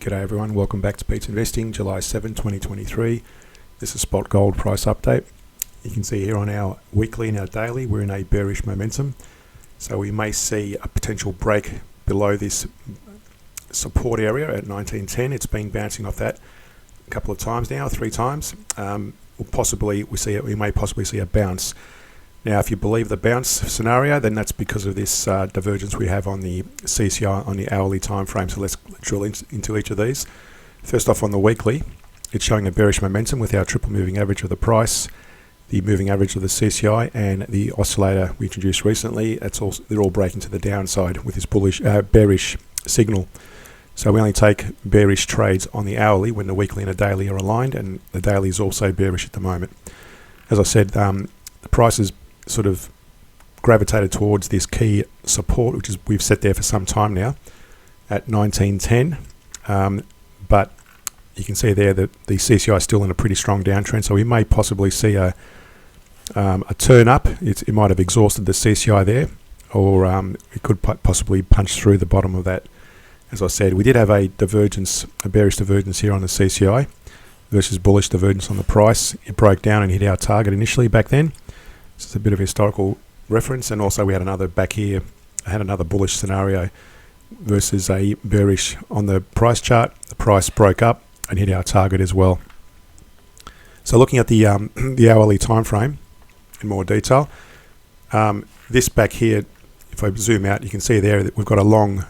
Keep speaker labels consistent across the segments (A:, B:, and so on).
A: G'day everyone, welcome back to Pete's Investing, July 7, 2023. This is spot gold price update. You can see here on our weekly and our daily, we're in a bearish momentum. So we may see a potential break below this support area at 1910. It's been bouncing off that a couple of times now, 3 times. We may possibly see a bounce. Now, if you believe the bounce scenario, then that's because of this divergence we have on the CCI on the hourly time frame. So let's drill into each of these. First off, on the weekly, it's showing a bearish momentum with our triple moving average of the price, the moving average of the CCI, and the oscillator we introduced recently. They're all breaking to the downside with this bearish signal. So we only take bearish trades on the hourly when the weekly and the daily are aligned, and the daily is also bearish at the moment. As I said, the price is sort of gravitated towards this key support, which is we've set there for some time now at 1910, but you can see there that the CCI is still in a pretty strong downtrend, so we may possibly see a turn up. It might have exhausted the CCI there, or it could possibly punch through the bottom of that. As I said, we did have a bearish divergence here on the CCI versus bullish divergence on the price. It broke down and hit our target initially back then. This is a bit of a historical reference, and also we had another back here. I had another bullish scenario versus a bearish on the price chart. The price broke up and hit our target as well. So looking at the hourly time frame in more detail, this back here, if I zoom out, you can see there that we've got a long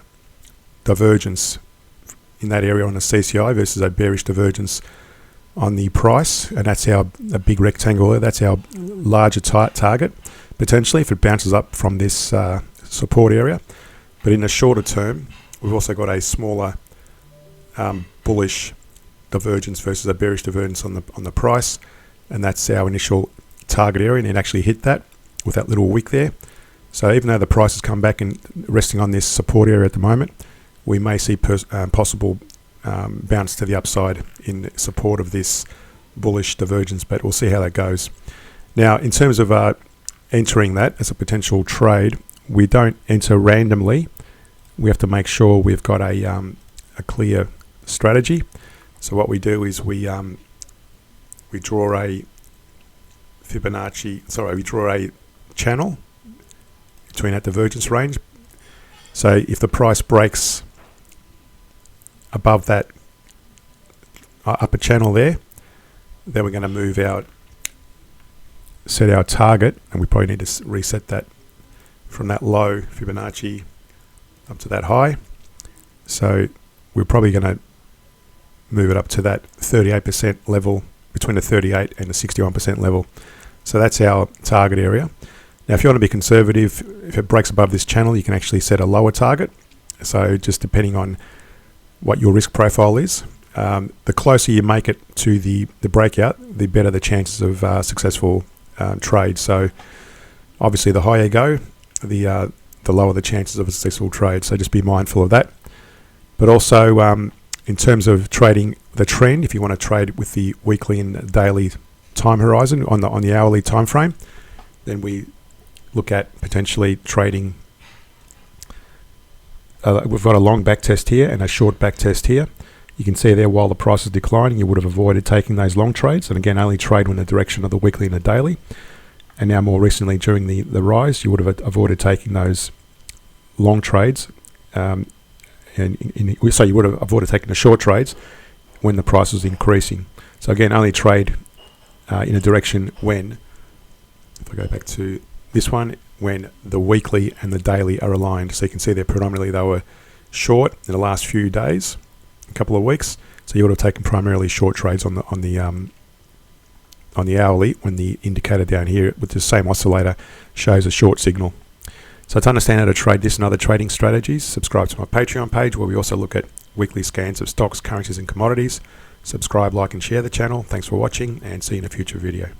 A: divergence in that area on the CCI versus a bearish divergence on the price, and that's a big rectangle there. That's our larger target potentially if it bounces up from this support area. But in the shorter term, we've also got a smaller bullish divergence versus a bearish divergence on the price, and that's our initial target area, and it actually hit that with that little wick there. So even though the price has come back and resting on this support area at the moment, we may see possible bounce to the upside in support of this bullish divergence, but we'll see how that goes. Now, in terms of entering that as a potential trade, we don't enter randomly. We have to make sure we've got a clear strategy. So what we do is we draw a we draw a channel between that divergence range. So if the price breaks above that upper channel there, then we're going to move out, set our target, and we probably need to reset that from that low Fibonacci up to that high. So we're probably going to move it up to that 38% level, between the 38 and the 61% level. So that's our target area. Now, if you want to be conservative, if it breaks above this channel, you can actually set a lower target. So just depending on what your risk profile is, the closer you make it to the breakout, the better the chances of successful trade. So obviously the higher you go, the lower the chances of a successful trade. So just be mindful of that. But also in terms of trading the trend, if you want to trade with the weekly and daily time horizon on the hourly time frame, then we look at potentially trading. We've got a long back test here and a short back test here. You can see there while the price is declining, you would have avoided taking those long trades, and again only trade in the direction of the weekly and the daily. And now more recently during the rise, you would have avoided taking those long trades, so you would have avoided taking the short trades when the price was increasing. So again, only trade in a direction when, if I go back to this one, when the weekly and the daily are aligned. So you can see there predominantly they were short in the last few days, a couple of weeks. So you would have taken primarily short trades on the hourly when the indicator down here with the same oscillator shows a short signal. So to understand how to trade this and other trading strategies, subscribe to my Patreon page where we also look at weekly scans of stocks, currencies and commodities. Subscribe, like and share the channel. Thanks for watching, and see you in a future video.